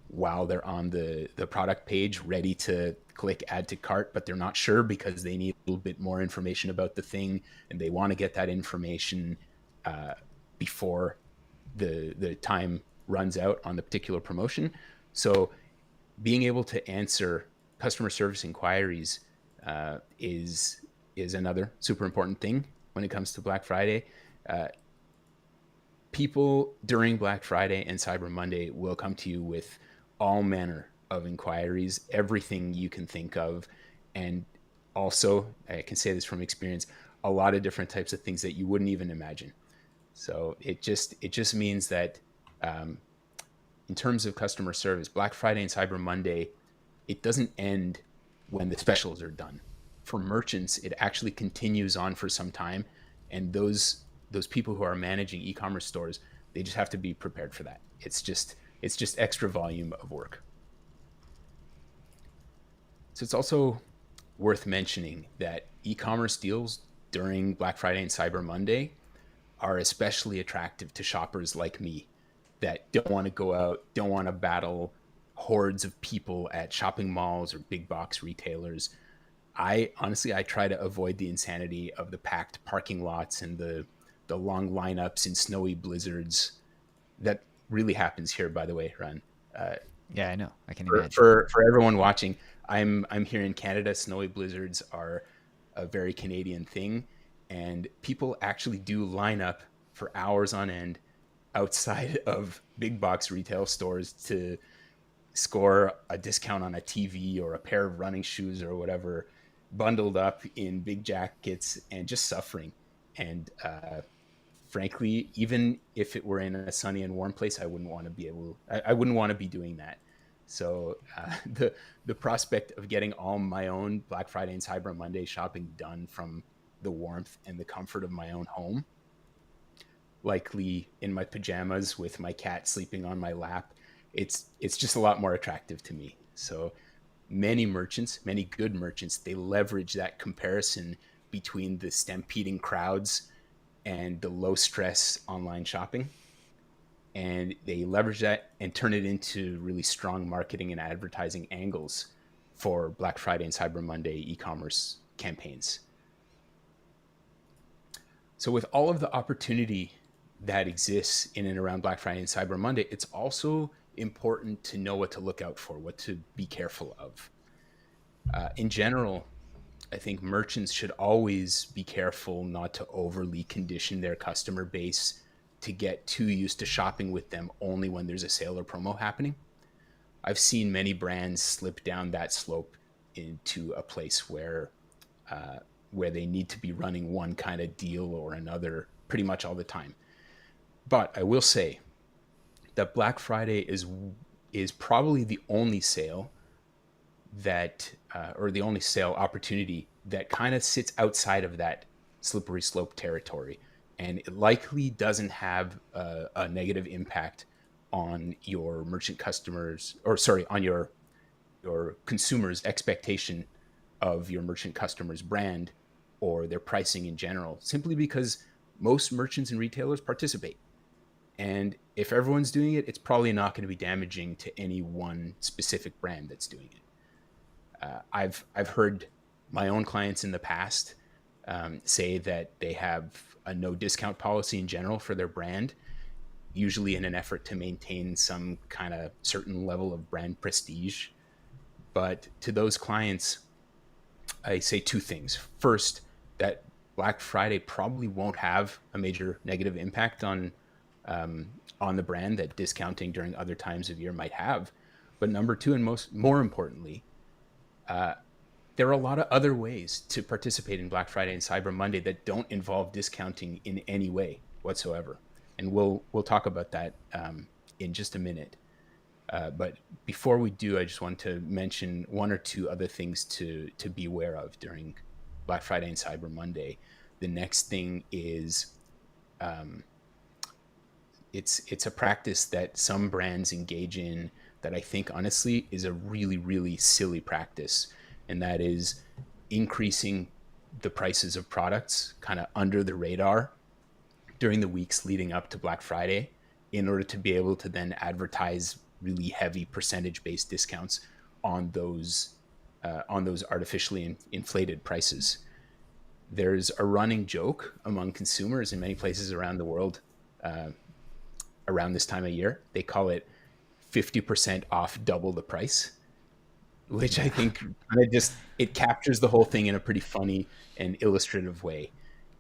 while they're on the product page ready to click add to cart, but they're not sure because they need a little bit more information about the thing, and they want to get that information before the time runs out on the particular promotion. So being able to answer customer service inquiries is another super important thing when it comes to Black Friday. People during Black Friday and Cyber Monday will come to you with all manner of inquiries, everything you can think of. And also, I can say this from experience, a lot of different types of things that you wouldn't even imagine. So it just means that in terms of customer service, Black Friday and Cyber Monday, it doesn't end when the specials are done. For merchants, it actually continues on for some time. And those people who are managing e-commerce stores, they just have to be prepared for that. It's just extra volume of work. So it's also worth mentioning that e-commerce deals during Black Friday and Cyber Monday are especially attractive to shoppers like me that don't want to go out, don't want to battle hordes of people at shopping malls or big box retailers. I try to avoid the insanity of the packed parking lots and the long lineups in snowy blizzards. That really happens here, by the way, Ron. Yeah, I know. I can imagine. For everyone watching, I'm here in Canada. Snowy blizzards are a very Canadian thing, and people actually do line up for hours on end outside of big box retail stores to score a discount on a TV or a pair of running shoes or whatever, bundled up in big jackets and just suffering. And frankly, even if it were in a sunny and warm place, I wouldn't want to be I wouldn't want to be doing that. So the prospect of getting all my own Black Friday and Cyber Monday shopping done from the warmth and the comfort of my own home, likely in my pajamas with my cat sleeping on my lap, it's just a lot more attractive to me. So many merchants, many good merchants, they leverage that comparison between the stampeding crowds and the low stress online shopping. And they leverage that and turn it into really strong marketing and advertising angles for Black Friday and Cyber Monday e-commerce campaigns. So with all of the opportunity that exists in and around Black Friday and Cyber Monday, it's also important to know what to look out for, what to be careful of. In general, I think merchants should always be careful not to overly condition their customer base to get too used to shopping with them only when there's a sale or promo happening. I've seen many brands slip down that slope into a place where they need to be running one kind of deal or another pretty much all the time. But I will say that Black Friday is probably the only sale that, or the only sale opportunity that kind of sits outside of that slippery slope territory. And it likely doesn't have a negative impact on your merchant customers, or sorry, on your consumers' expectation of your merchant customer's brand or their pricing in general, simply because most merchants and retailers participate. And if everyone's doing it, it's probably not going to be damaging to any one specific brand that's doing it. I've heard my own clients in the past say that they have a no discount policy in general for their brand, usually in an effort to maintain some kind of certain level of brand prestige. But to those clients, I say two things. First, that Black Friday probably won't have a major negative impact on the brand that discounting during other times of year might have. But number two, and more importantly, there are a lot of other ways to participate in Black Friday and Cyber Monday that don't involve discounting in any way whatsoever. And we'll talk about that in just a minute. But before we do, I just want to mention one or two other things to be aware of during Black Friday and Cyber Monday. The next thing is it's a practice that some brands engage in that I think honestly is a really, really silly practice. And that is increasing the prices of products kind of under the radar during the weeks leading up to Black Friday in order to be able to then advertise really heavy percentage-based discounts on those artificially inflated prices. There's a running joke among consumers in many places around the world around this time of year. They call it 50% off double the price, which I think kind of it captures the whole thing in a pretty funny and illustrative way.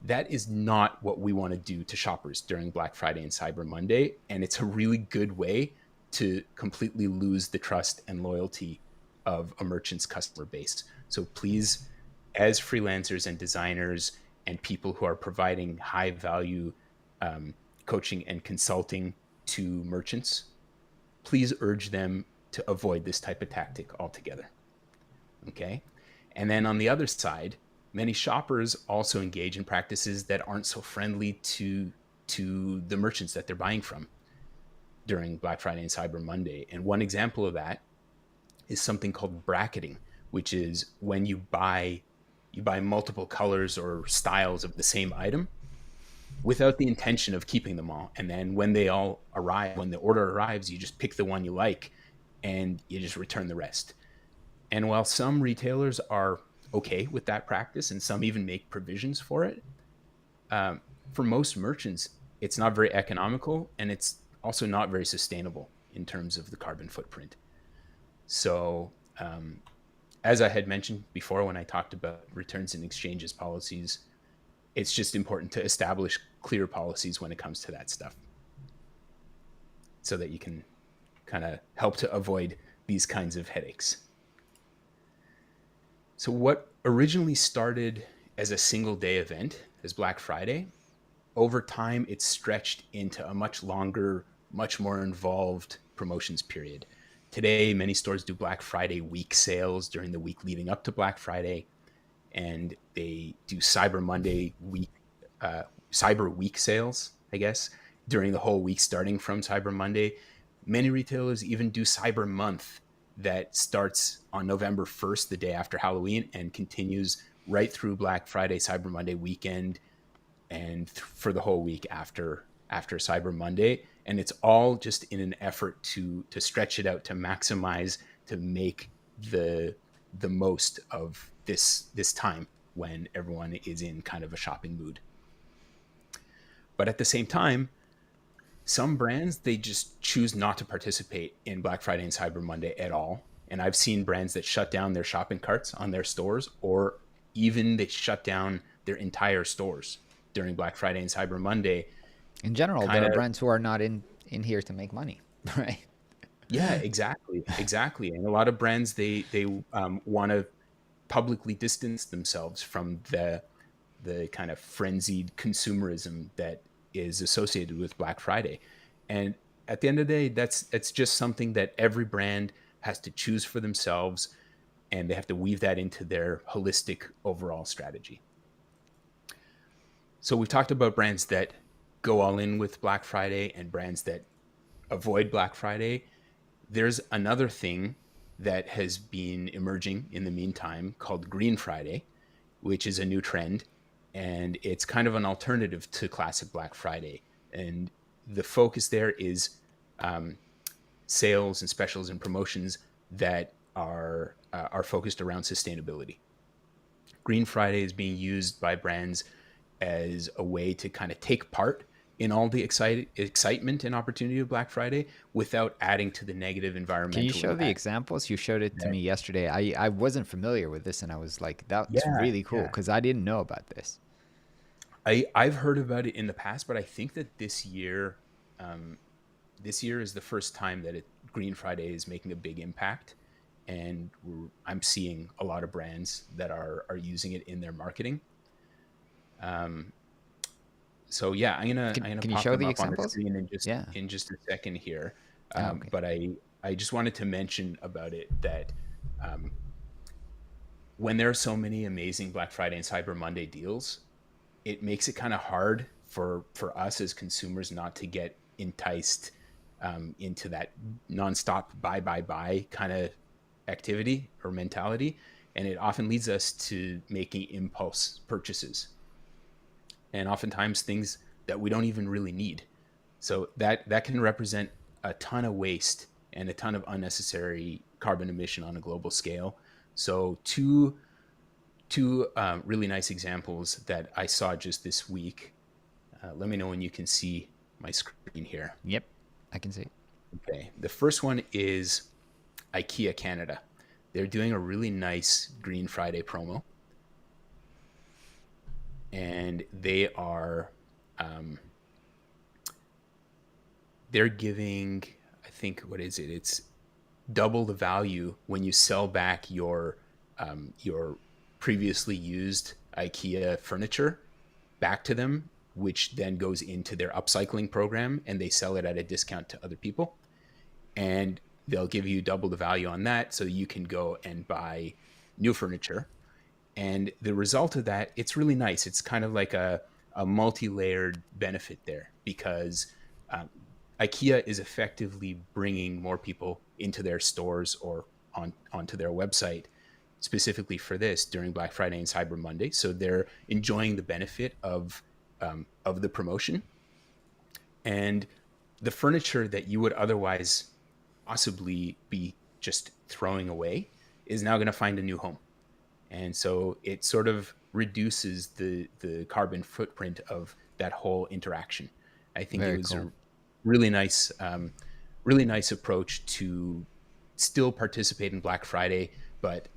That is not what we want to do to shoppers during Black Friday and Cyber Monday. And it's a really good way to completely lose the trust and loyalty of a merchant's customer base. So please, as freelancers and designers and people who are providing high value coaching and consulting to merchants, please urge them to avoid this type of tactic altogether. Okay? And then on the other side, many shoppers also engage in practices that aren't so friendly to the merchants that they're buying from during Black Friday and Cyber Monday. And one example of that is something called bracketing, which is when you buy multiple colors or styles of the same item without the intention of keeping them all. And then when they all arrive, when the order arrives, you just pick the one you like and you just return the rest. And while some retailers are okay with that practice and some even make provisions for it, for most merchants, it's not very economical and it's also not very sustainable in terms of the carbon footprint. So as I had mentioned before when I talked about returns and exchanges policies, it's just important to establish clear policies when it comes to that stuff so that you can kind of help to avoid these kinds of headaches. So what originally started as a single day event as Black Friday, over time it's stretched into a much longer, much more involved promotions period. Today, many stores do Black Friday week sales during the week leading up to Black Friday, and they do Cyber Week sales, I guess, during the whole week starting from Cyber Monday. Many retailers even do Cyber Month that starts on November 1st, the day after Halloween, and continues right through Black Friday, Cyber Monday weekend, and for the whole week after Cyber Monday. And it's all just in an effort to stretch it out, to maximize, to make the most of this time when everyone is in kind of a shopping mood. But at the same time, some brands, they just choose not to participate in Black Friday and Cyber Monday at all. And I've seen brands that shut down their shopping carts on their stores, or even they shut down their entire stores during Black Friday and Cyber Monday. In general, there are brands who are not in here to make money, right? Yeah, exactly. And a lot of brands, they want to publicly distance themselves from the kind of frenzied consumerism that is associated with Black Friday. And at the end of the day, it's just something that every brand has to choose for themselves, and they have to weave that into their holistic overall strategy. So we've talked about brands that go all in with Black Friday and brands that avoid Black Friday. There's another thing that has been emerging in the meantime called Green Friday, which is a new trend. And it's kind of an alternative to classic Black Friday. And the focus there is sales and specials and promotions that are focused around sustainability. Green Friday is being used by brands as a way to kind of take part in all the excitement and opportunity of Black Friday without adding to the negative environmental Can you show impact. the examples? You showed it to me yesterday. I wasn't familiar with this, and I was like, that's really cool, because I didn't know about this. I've heard about it in the past, but I think that this year is the first time that Green Friday is making a big impact, and I'm seeing a lot of brands that are using it in their marketing. So yeah, I'm gonna can you pop show them the up examples? on the screen in just a second here. Okay. But I just wanted to mention about it that when there are so many amazing Black Friday and Cyber Monday deals, it makes it kind of hard for us as consumers not to get enticed into that nonstop buy kind of activity or mentality. And it often leads us to making impulse purchases, and oftentimes things that we don't even really need. So that can represent a ton of waste and a ton of unnecessary carbon emission on a global scale. So two really nice examples that I saw just this week. Let me know when you can see my screen here. Yep, I can see. Okay, the first one is IKEA Canada. They're doing a really nice Green Friday promo, and they are they're giving, I think, what is it? It's double the value when you sell back your previously used IKEA furniture back to them, which then goes into their upcycling program, and they sell it at a discount to other people. And they'll give you double the value on that, so you can go and buy new furniture. And the result of that, it's really nice. It's kind of like a multi-layered benefit there, because IKEA is effectively bringing more people into their stores or onto their website specifically for this during Black Friday and Cyber Monday. So they're enjoying the benefit of the promotion, and the furniture that you would otherwise possibly be just throwing away is now going to find a new home. And so it sort of reduces the carbon footprint of that whole interaction. I think it was a really nice approach to still participate in Black Friday, but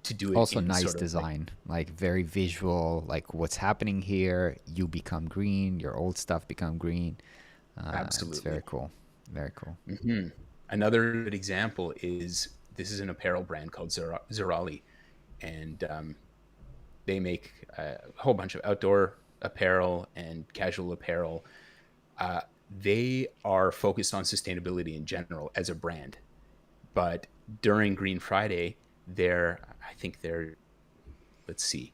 to do it also in nice sort of design, like very visual, like what's happening here. You become green, your old stuff become green. Absolutely. It's very cool. Very cool. Mm-hmm. Another good example is, this is an apparel brand called Zerali, and they make a whole bunch of outdoor apparel and casual apparel. They are focused on sustainability in general as a brand, but during Green Friday, I think they're, let's see,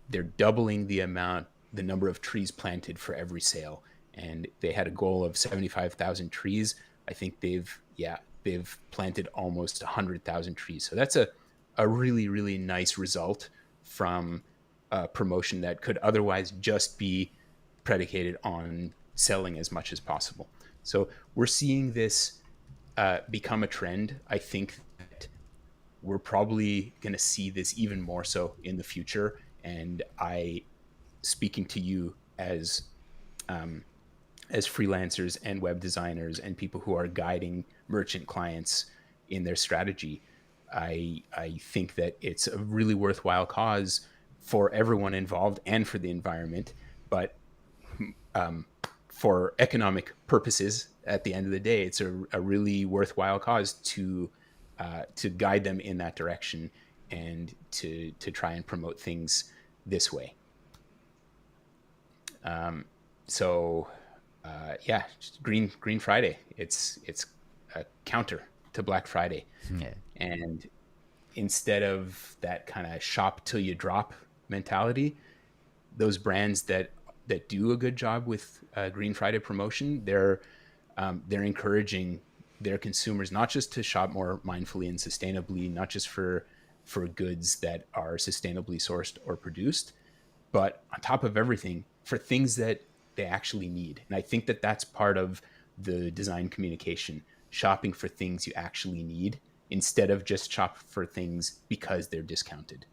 they're doubling the number of trees planted for every sale, and they had a goal of 75,000 trees. I think they've planted almost 100,000 trees. So that's a really, really nice result from a promotion that could otherwise just be predicated on selling as much as possible. So we're seeing this become a trend. I think that we're probably going to see this even more so in the future. And speaking to you as freelancers and web designers and people who are guiding merchant clients in their strategy, I think that it's a really worthwhile cause for everyone involved and for the environment. But for economic purposes, at the end of the day, it's a really worthwhile cause to guide them in that direction and to try and promote things this way. So Green Friday. It's a counter to Black Friday, Yeah. and instead of that kind of shop till you drop mentality, those brands that do a good job with Green Friday promotion, they're encouraging their consumers not just to shop more mindfully and sustainably, not just for goods that are sustainably sourced or produced, but on top of everything, for things that they actually need. And I think that that's part of the design communication, shopping for things you actually need instead of just shop for things because they're discounted.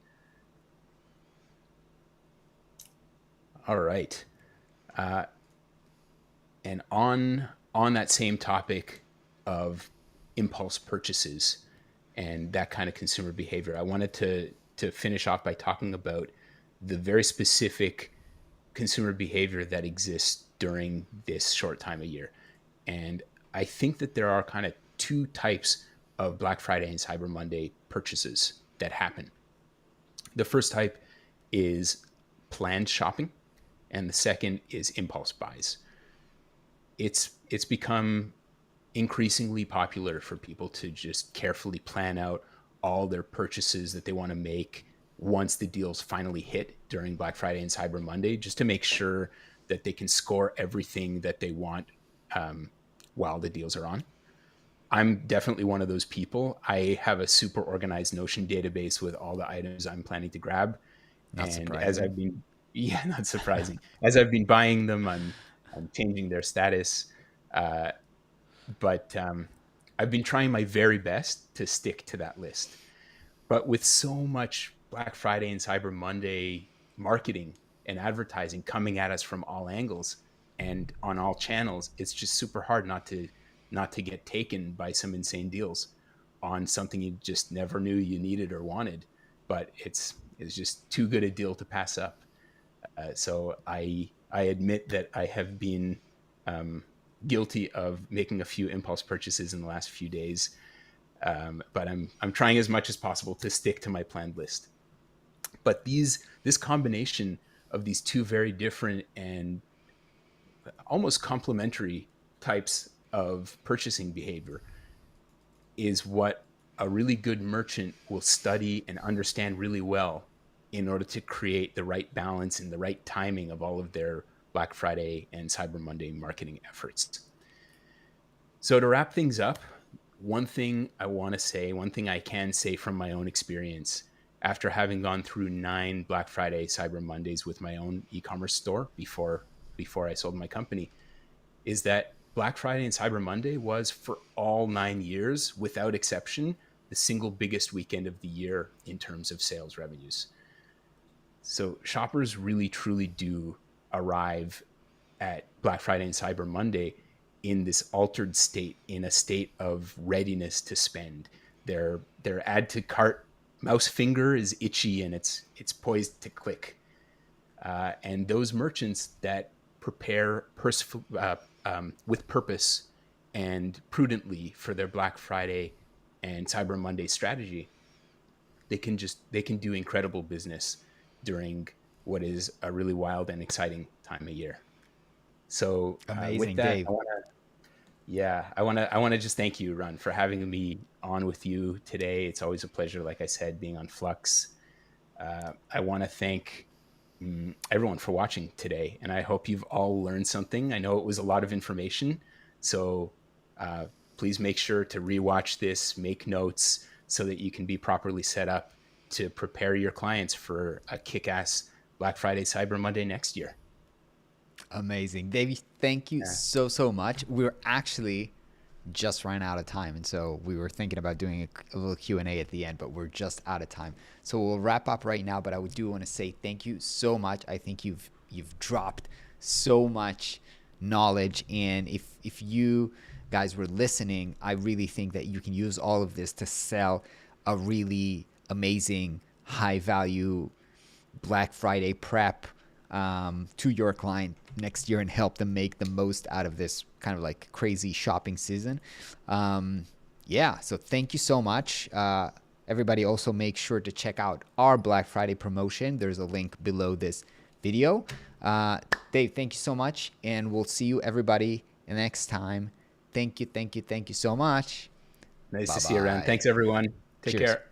All right. And on that same topic of impulse purchases and that kind of consumer behavior, I wanted to finish off by talking about the very specific consumer behavior that exists during this short time of year. And I think that there are kind of two types of Black Friday and Cyber Monday purchases that happen. The first type is planned shopping, and the second is impulse buys. It's become increasingly popular for people to just carefully plan out all their purchases that they want to make once the deals finally hit during Black Friday and Cyber Monday, just to make sure that they can score everything that they want while the deals are on. I'm definitely one of those people. I have a super organized Notion database with all the items I'm planning to grab. Not And surprising. not surprising. As I've been buying them, I'm changing their status. But I've been trying my very best to stick to that list. But with so much Black Friday and Cyber Monday marketing and advertising coming at us from all angles and on all channels, it's just super hard not to get taken by some insane deals on something you just never knew you needed or wanted. But it's just too good a deal to pass up. So I admit that I have been guilty of making a few impulse purchases in the last few days. But I'm trying as much as possible to stick to my planned list. But this combination of these two very different and almost complementary types of purchasing behavior is what a really good merchant will study and understand really well in order to create the right balance and the right timing of all of their Black Friday and Cyber Monday marketing efforts. So to wrap things up, one thing I can say from my own experience, after having gone through 9 Black Friday, Cyber Mondays with my own e-commerce store before I sold my company, is that Black Friday and Cyber Monday was, for all 9 years, without exception, the single biggest weekend of the year in terms of sales revenues. So shoppers really, truly do arrive at Black Friday and Cyber Monday in this altered state, in a state of readiness to spend. Their add to cart mouse finger is itchy and it's poised to click. And those merchants that prepare with purpose and prudently for their Black Friday and Cyber Monday strategy, they can do incredible business during what is a really wild and exciting time of year. So with Amazing, that, Dave. I want to just thank you, Ron, for having me on with you today. It's always a pleasure, like I said, being on Flux. I want to thank everyone for watching today, and I hope you've all learned something. I know it was a lot of information, so please make sure to rewatch this, make notes so that you can be properly set up to prepare your clients for a kick-ass Black Friday, Cyber Monday next year. Amazing. Davey, thank you Yeah. so, so much. We're actually just ran out of time. And so we were thinking about doing a little Q&A at the end, but we're just out of time. So we'll wrap up right now, but I do want to say thank you so much. I think you've dropped so much knowledge. And if you guys were listening, I really think that you can use all of this to sell a really amazing, high value Black Friday prep to your client next year and help them make the most out of this kind of like crazy shopping season. Yeah, so thank you so much. Everybody also make sure to check out our Black Friday promotion. There's a link below this video. Dave, thank you so much. And we'll see you everybody next time. Thank you so much. Nice to see you, Ron. Bye-bye. Thanks, everyone. Take Cheers. care.